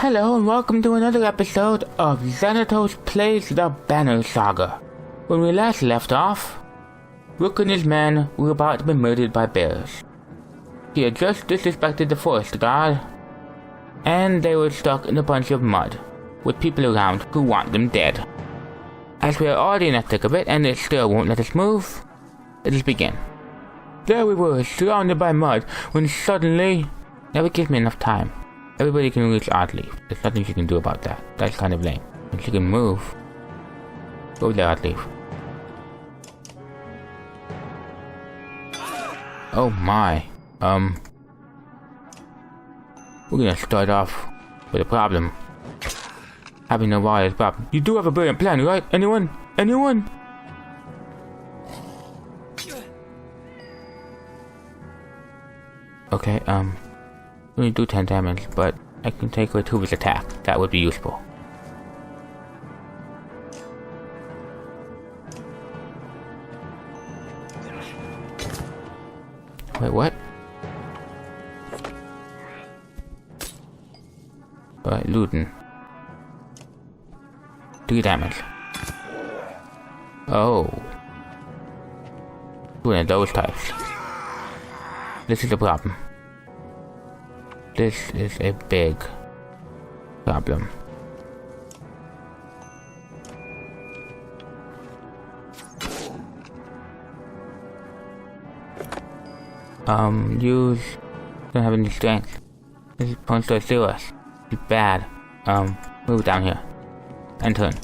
Hello and welcome to another episode of Thos Plays the Banner Saga. When we last left off, Rook and his men were about to be murdered by bears. He had just disrespected the forest god, and they were stuck in a bunch of mud, with people around who want them dead. As we are already in the thick of it and it still won't let us move, let us begin. There we were, surrounded by mud, when suddenly, never gives me enough time. Everybody can reach Odd Leaf. There's nothing she can do about that. That's kind of lame. And she can move. Go there, Odd Leaf. Oh my. We're gonna start off with a problem. Having no wire is a problem. You do have a brilliant plan, right? Anyone? Anyone? Okay, only do 10 damage, but I can take away 2 of his attack. That would be useful. Wait, what? Alright, Luden. 3 damage. Oh. One of those types. This is a problem. This is a big problem. Use don't have any strength. This is opponent starts to us. It's bad. Move down here. And turn.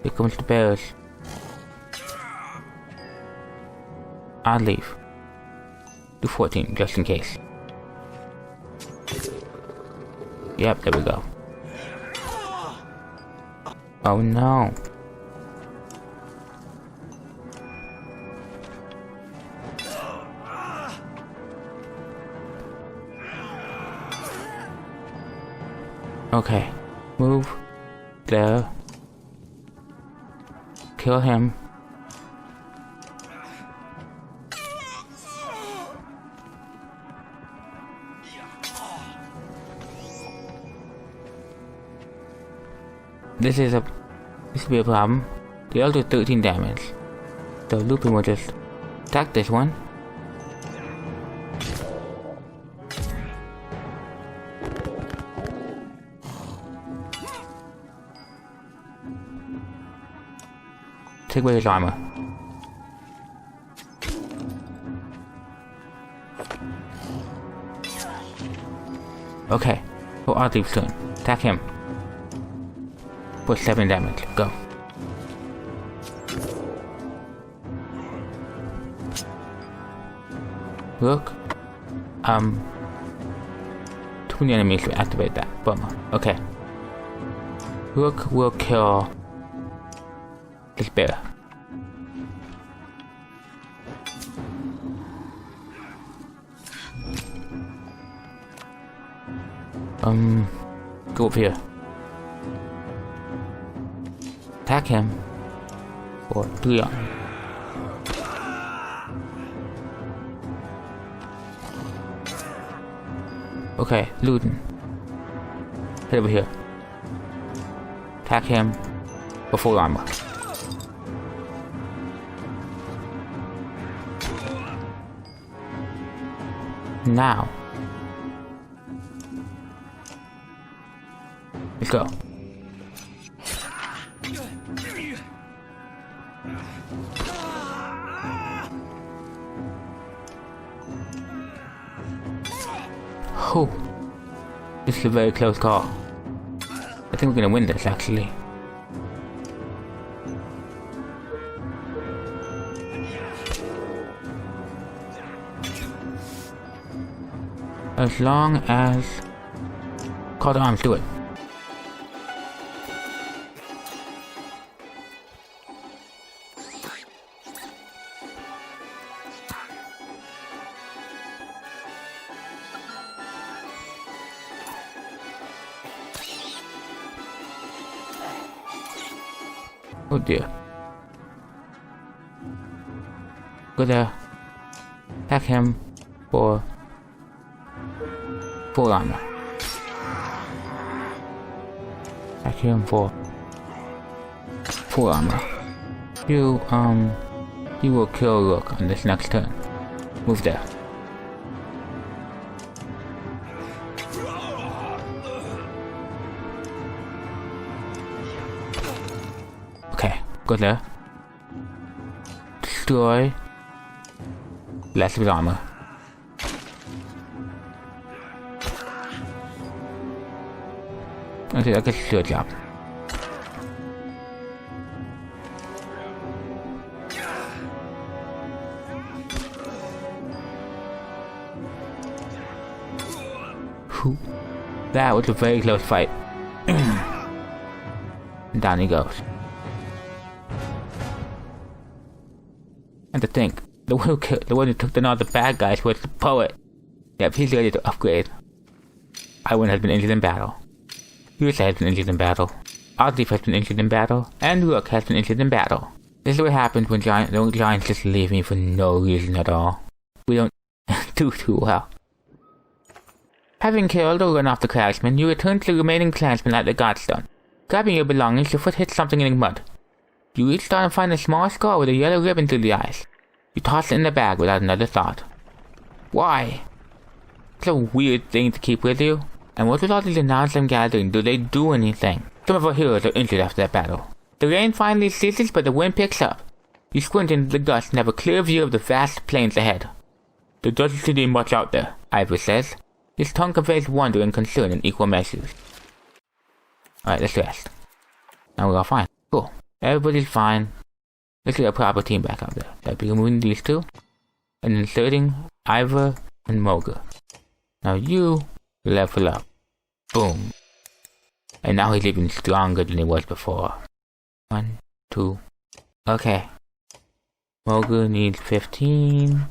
Here comes the bears. I'll leave. Do 14 just in case. Yep, there we go. Oh no. Okay, move there. Kill him. This will be a problem. The other 13 damage. So Lupin will just attack this one. Take away his armor. Okay, for Oddleaf's turn. Attack him. For 7 damage. Go. Rook. Too many enemies to activate that. Bummer. Okay. Rook will kill this bear. Go up here. Attack him for 3 on. Okay, Luden. Head over here. Attack him for 4 armor. Now. Let's go. Oh, this is a very close call. I think we're gonna win this actually. As long as call to arms, do it. Oh dear. Go there. Attack him. 4 armor. Back here in 4. 4 armor. You will kill Rook on this next turn. Move there. Okay, go there. Destroy less of his armor. Okay, I guess it's your job. Whew. That was a very close fight. Down he goes. And to think, the one who took down all the bad guys was the poet. Yep, he's ready to upgrade. Iwan has been injured in battle. Ursa has been injured in battle. Oddleaf has been injured in battle. And Rook has been injured in battle. This is what happens when giants just leave me for no reason at all. We don't do too well. Having killed or run off the craftsman, you return to the remaining clansmen at the Godstone. Grabbing your belongings, your foot hits something in the mud. You reach down and find a small scar with a yellow ribbon through the eyes. You toss it in the bag without another thought. Why? It's a weird thing to keep with you. And what with all these announced I'm gathering, do they do anything? Some of our heroes are injured after that battle. The rain finally ceases, but the wind picks up. You squint into the gusts and have a clear view of the vast plains ahead. There doesn't seem to be much out there, Ivor says. His tongue conveys wonder and concern in equal measures. Alright, let's rest. Now we're all fine. Cool. Everybody's fine. Let's get a proper team back out there. That'd be removing these two. And inserting Ivor and Moga. Now you level up. Boom. And now he's even stronger than he was before. 1, 2. Okay. Moga needs 15.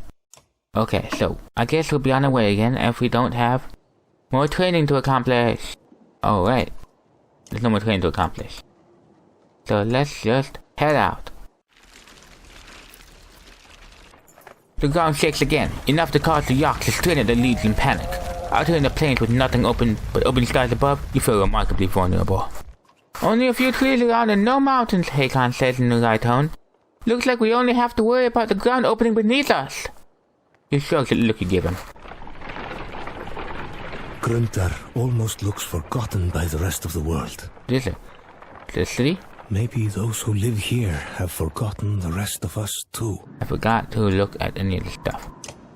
Okay, so I guess we'll be on our way again if we don't have more training to accomplish. Oh, right. There's no more training to accomplish. So let's just head out. The ground shakes again, enough to cause the Yaks to strain at the leads in panic. Out here in the plains with nothing open but open skies above, you feel remarkably vulnerable. Only a few trees around and no mountains, Hakon says in a high tone. Looks like we only have to worry about the ground opening beneath us. He shrugs at the look you give him. Gruntar almost looks forgotten by the rest of the world. Is it? The city? Maybe those who live here have forgotten the rest of us too. I forgot to look at any of the stuff.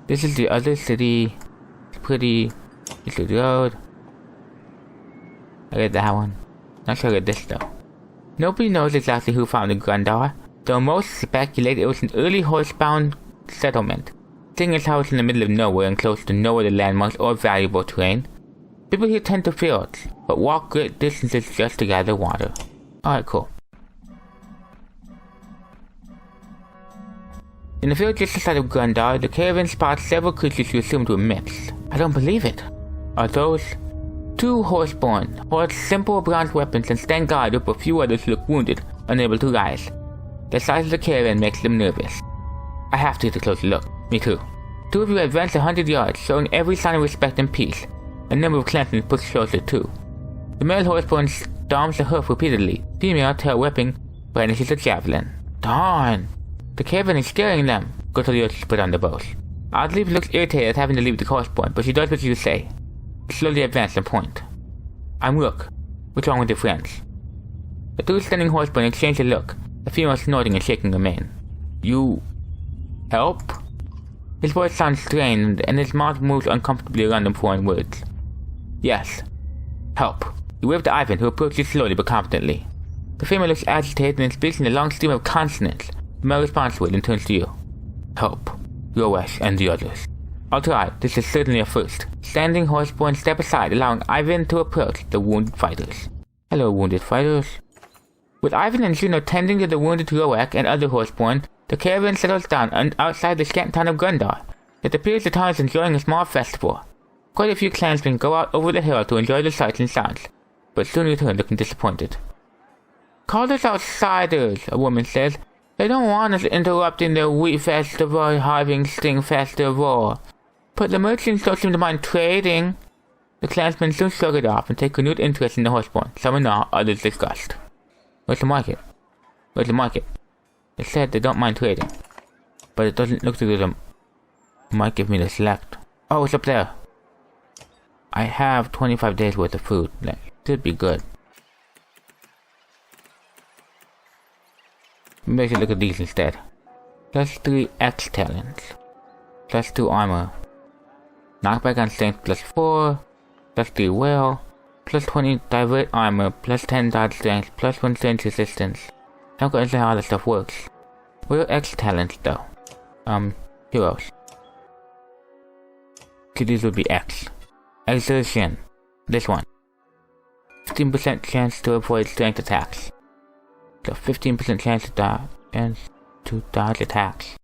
This is the other city. It's pretty. It's the road. I read that one. Not sure I read this though. Nobody knows exactly who founded Grundar, though most speculate it was an early horse-bound settlement. Seeing as how it's in the middle of nowhere and close to no other landmarks or valuable terrain, people here tend to fields, but walk great distances just to gather water. Alright, cool. In the field just outside of Grundar, the caravan spots several creatures you assumed were myths. I don't believe it. Are those? 2 Horseborn, hold simple bronze weapons and stand guard up a few others who look wounded, unable to rise. The size of the caravan makes them nervous. I have to take a closer look. Me too. 2 of you advance 100 yards, showing every sign of respect and peace. A number of clansmen push closer too. The male Horseborn stomps a hoof repeatedly. Female, tail whipping, brandishes a javelin. Darn! The caravan is scaring them. Go to the others to put on the bows. Oddleaf looks irritated at having to leave the Horseborn, but she does what you say. Slowly advance and point. I'm Rook. What's wrong with your friends? The 2 standing Horseborn exchange a look, the female snorting and shaking her mane. You... help? His voice sounds strained, and his mouth moves uncomfortably around him foreign words. Yes. Help. You wave to Ivan, who approaches slowly but confidently. The female looks agitated and speaks in a long stream of consonants. The male responds to it and turns to you. Help. Yoesh and the others. I'll try. This is certainly a first. Standing Horseborn step aside, allowing Ivan to approach the wounded fighters. Hello, wounded fighters. With Ivan and Juno tending to the wounded Roak and other Horseborn, the caravan settles down outside the scant town of Grundar. It appears the town is enjoying a small festival. Quite a few clansmen go out over the hill to enjoy the sights and sounds, but soon return looking disappointed. Call us outsiders, a woman says. They don't want us interrupting their wheat festival, harvesting festival. But the merchants don't seem to mind trading. The clansmen soon shrug it off and take renewed interest in the Horseborn. Some are not, others disgust. Where's the market? Where's the market? They said they don't mind trading, but it doesn't look to them. Might give me the select. Oh, it's up there. I have 25 days worth of food. That should be good. Maybe I should look at these instead. Plus 3 X talents. Plus 2 armor. Knockback on strength plus 4. Plus 3 will. Plus 20 divert armor. Plus 10 dodge strength. Plus 1 strength resistance. Don't go into how this stuff works. What are X talents though? Heroes. So these would be X. Exertion. This one. 15% chance to avoid strength attacks. So 15% chance to dodge attacks.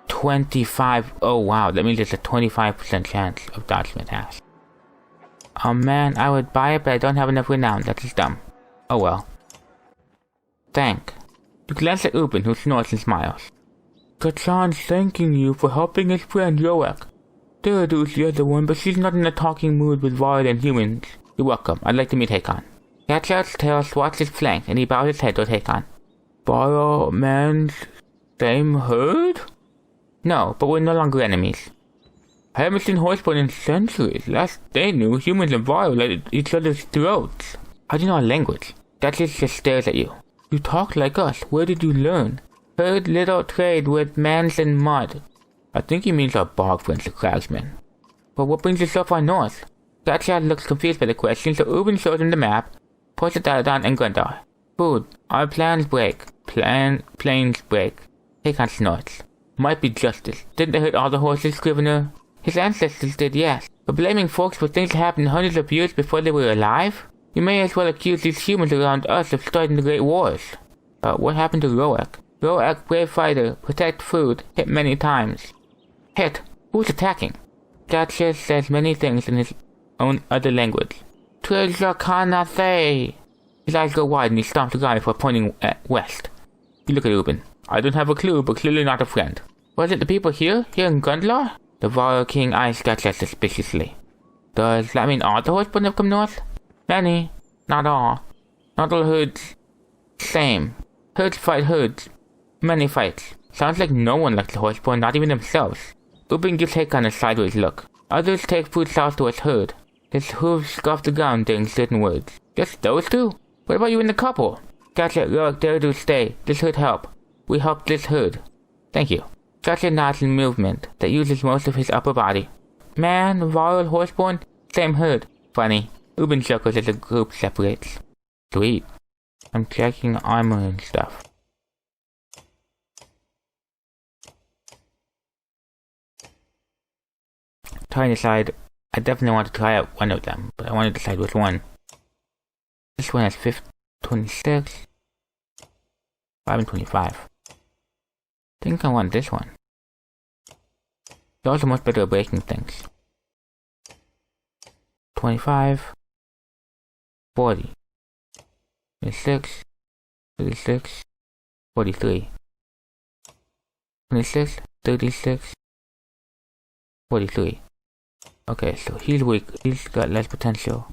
25. Oh wow, that means there's a 25% chance of dodging attacks. Oh man, I would buy it, but I don't have enough renown. That's just dumb. Oh well. Thank. You glance at Ubin, who snorts and smiles. Kachan's thanking you for helping his friend Roek. Deridu's the other one, but she's not in a talking mood with Varl and humans. You're welcome. I'd like to meet Hakon. Catchout's tail swats his flank, and he bows his head toward Hakon. Varl man's same herd? No, but we're no longer enemies. I haven't seen Horseborn in centuries. Last they knew, humans and Varl were at each other's throats. How do you know our language? Duchess just stares at you. You talk like us. Where did you learn? Heard little trade with mans and mud. I think he means our bog friends, the cragsmen. But what brings you so far north? Catchout looks confused by the question, so Ubin shows him the map, points at Daladon and Gundar. Food. Our plans break. Planes break. Hakon snorts. Might be justice. Didn't they hurt all the horses, Scrivener? His ancestors did, yes. But blaming folks for things that happened hundreds of years before they were alive? You may as well accuse these humans around us of starting the Great Wars. But what happened to Roek? Roek, brave fighter, protect food, hit many times. Hit? Who's attacking? Duchess says many things in his own other language. Trígecánnthàe. His eyes go wide and he stomps the ground before pointing west. You look at Ubin. I don't have a clue, but clearly not a friend. Was it the people here in Gundlar? The Varl King eyes Duchess suspiciously. Does that mean all the Horseborn have come north? Many. Not all. Not all herds. Same. Herds fight herds. Many fights. Sounds like no one likes the Horseborn, not even themselves. Ubin gives Hakon a sideways look. Others take food south towards herd. His hooves scuff the ground during certain words. Just those two? What about you and the couple? Gotcha, Roek, Deridu, stay. This herd help. We help this herd. Thank you. Gotcha nods in movement that uses most of his upper body. Man, Varl, Horseborn, same herd. Funny. Ubin chuckles as the group separates. Sweet. I'm checking armor and stuff. Trying to decide. I definitely want to try out one of them, but I want to decide which one. This one has 26, 5 and 25. I think I want this one. It's also much better at breaking things. 25, 40, 26, 36, 43, 26, 36, 43. Okay, so he's weak. He's got less potential.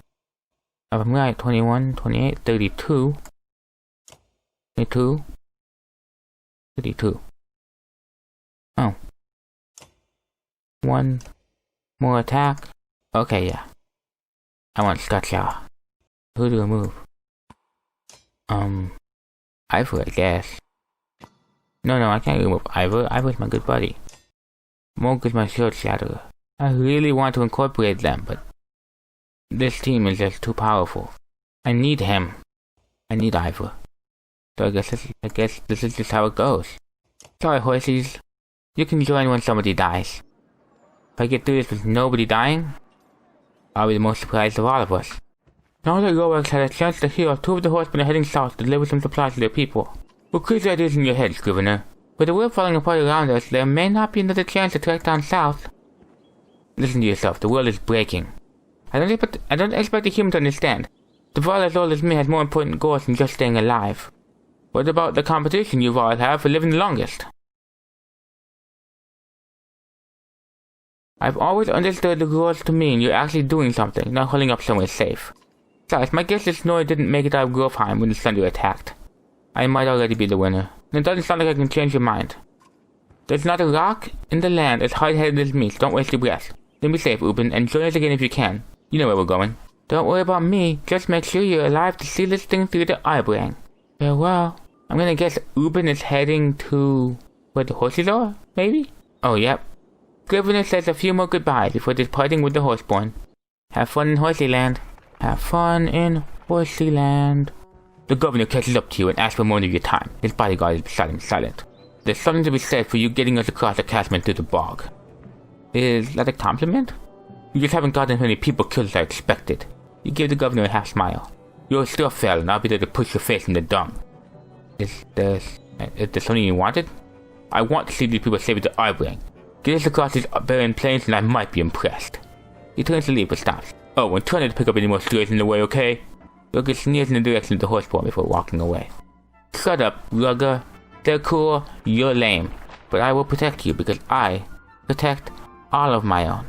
If I'm right, 21, 28, 32, 22, 32. Oh. One more attack. Okay, yeah. I want Scotchaw. Who to remove? Ivor, I guess. No, I can't remove Ivor. Ivor's my good buddy. Morg is my shield shatterer. I really want to incorporate them, but this team is just too powerful. I need him. I need Ivor. So I guess this is just how it goes. Sorry, horsies. You can join when somebody dies. If I get through this with nobody dying, I'll be the most surprised of all of us. Now that Roek had a chance to heal, 2 of the horsemen are heading south to deliver some supplies to their people. What crazy ideas in your head, Scrivener? With the world falling apart around us, there may not be another chance to track down south. Listen to yourself, the world is breaking. I don't expect a human to understand. The Varl as old as me has more important goals than just staying alive. What about the competition you Varl have for living the longest? I've always understood the rules to mean you're actually doing something, not holding up somewhere safe. Besides, my guess is Snorri didn't make it out of Grofheim when the Thunder attacked. I might already be the winner, and it doesn't sound like I can change your mind. There's not a rock in the land as hard-headed as me, so don't waste your breath. Then be safe, Ubin, and join us again if you can. You know where we're going. Don't worry about me, just make sure you're alive to see this thing through the Eyebrang. Farewell. I'm gonna guess Ubin is heading to where the horses are, maybe? Oh, yep. Scrivener says a few more goodbyes before departing with the Horseborn. Have fun in Horseyland. Have fun in Horseyland. The governor catches up to you and asks for more of your time. His bodyguard is beside him, silent. There's something to be said for you getting us across the chasm through the bog. Is that a compliment? You just haven't gotten as many people killed as I expected. You give the governor a half smile. You're still fair, and I'll be there to push your face in the dung. Is there something you wanted? I want to see these people save the Eyebrang. Get us across these barren plains and I might be impressed. He turns to leave but stops. Oh, and try not to pick up any more strays in the way, okay? Rugger sneers in the direction of the Horseborn before walking away. Shut up, Rugger. They're cool, you're lame. But I will protect you because I protect all of my own.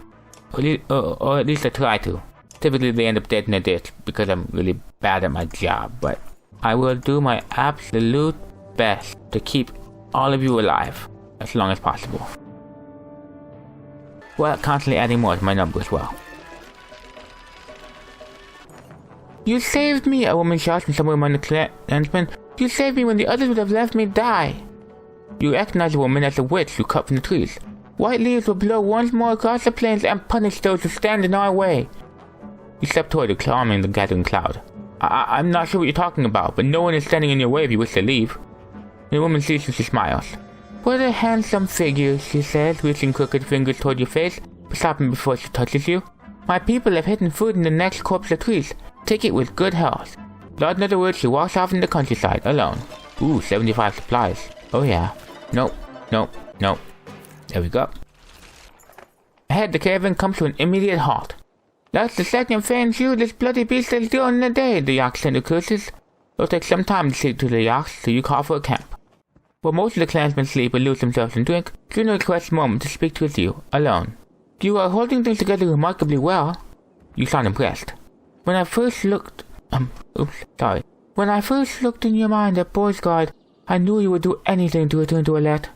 Or at least I try to. Typically they end up dead in a ditch because I'm really bad at my job, but I will do my absolute best to keep all of you alive as long as possible. While constantly adding more to my number as well. You saved me, a woman shouts from somewhere among the clansmen. You saved me when the others would have left me die. You recognize the woman as a witch you cut from the trees. White leaves will blow once more across the plains and punish those who stand in our way. You step toward her, calming the gathering cloud. I'm not sure what you're talking about, but no one is standing in your way if you wish to leave. The woman sees you, she smiles. What a handsome figure, she says, reaching crooked fingers toward your face, but stopping before she touches you. My people have hidden food in the next copse of trees. Take it with good health. Without another word, she walks off in the countryside, alone. Ooh, 75 supplies. Oh yeah. Nope. There we go. Ahead, the caravan comes to an immediate halt. That's the second Fan's you, this bloody beast is doing in a day, the Yak sender curses. It'll take some time to see to the Yaks, so you call for a camp. While most of the clansmen sleep and lose themselves in drink, Juno requests a moment to speak with you, alone. You are holding things together remarkably well. You sound impressed. When I first looked in your mind at Boysguard, I knew you would do anything to return to Alette.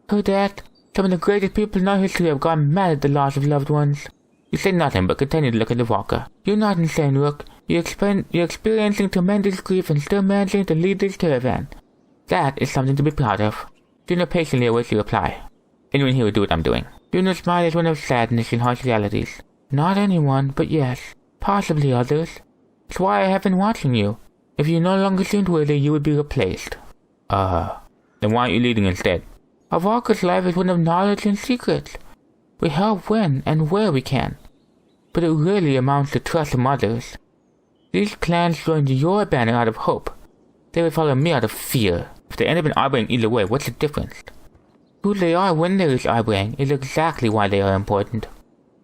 Her death, some of the greatest people in our history have gone mad at the loss of loved ones. You say nothing but continue to look at the walker. You're not insane, Rook. You're experiencing tremendous grief and still managing to lead this caravan. That is something to be proud of. Juno patiently awaits your reply. Anyone here would do what I'm doing. Juno's smile is one of sadness and harsh realities. Not anyone, but yes, possibly others. That's why I have been watching you. If you no longer seemed worthy, you would be replaced. Then why aren't you leading instead? A walker's life is one of knowledge and secrets. We help when and where we can. But it really amounts to trust from others. These clans joined your banner out of hope. They would follow me out of fear. If they end up in Eyebrang either way, what's the difference? Who they are when there is Eyebrang is exactly why they are important.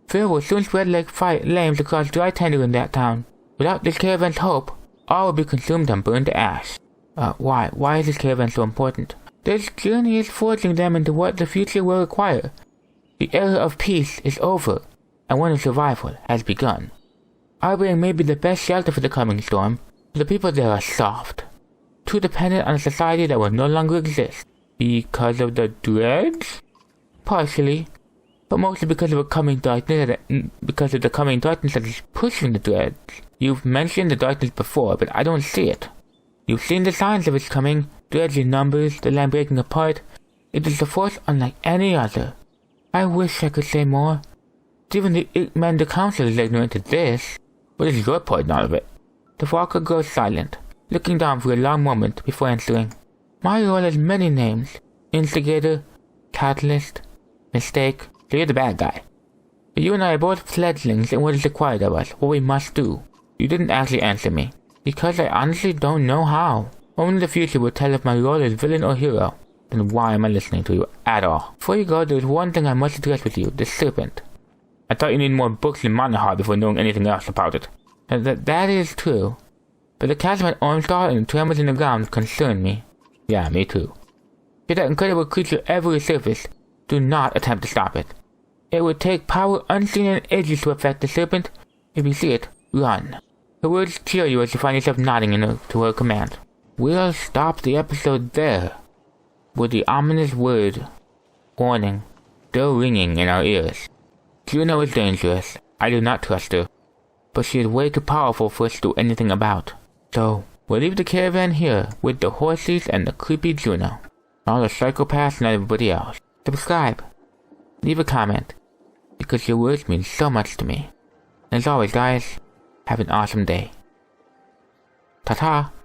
Fear will soon spread like flames across dry tender in that town. Without this caravan's hope, all will be consumed and burned to ash. Why is this caravan so important? This journey is forging them into what the future will require. The era of peace is over, and one of survival has begun. Eyebrang may be the best shelter for the coming storm, but the people there are soft. Too dependent on a society that will no longer exist. Because of the dregs? Partially, but mostly because of the coming darkness that is pushing the dregs. You've mentioned the darkness before, but I don't see it. You've seen the signs of its coming, dregs in numbers, the land breaking apart. It is a force unlike any other. I wish I could say more. Even the Ikmender Council is ignorant of this. What is your part in all of it? The walker grows silent, looking down for a long moment before answering. My role has many names. Instigator, Catalyst, Mistake. So you're the bad guy. But you and I are both fledglings in what is required of us, what we must do. You didn't actually answer me. Because I honestly don't know how. Only the future will tell if my role is villain or hero. Then why am I listening to you at all? Before you go, there's one thing I must address with you, the serpent. I thought you needed more books in Monahar before knowing anything else about it. That is true. But the chasm at Ormstar and the tremors in the ground concern me. Yeah, me too. If that incredible creature ever resurfaces, do not attempt to stop it. It would take power unseen in ages to affect the serpent. If you see it, run. Her words cheer you as you find yourself nodding to her command. We'll stop the episode there, with the ominous word, warning, still ringing in our ears. Juno is dangerous. I do not trust her, but she is way too powerful for us to do anything about. So, we'll leave the caravan here with the horses and the creepy Juno. All the psychopaths and everybody else. Subscribe. Leave a comment, because your words mean so much to me. And as always, guys, have an awesome day. Ta-ta!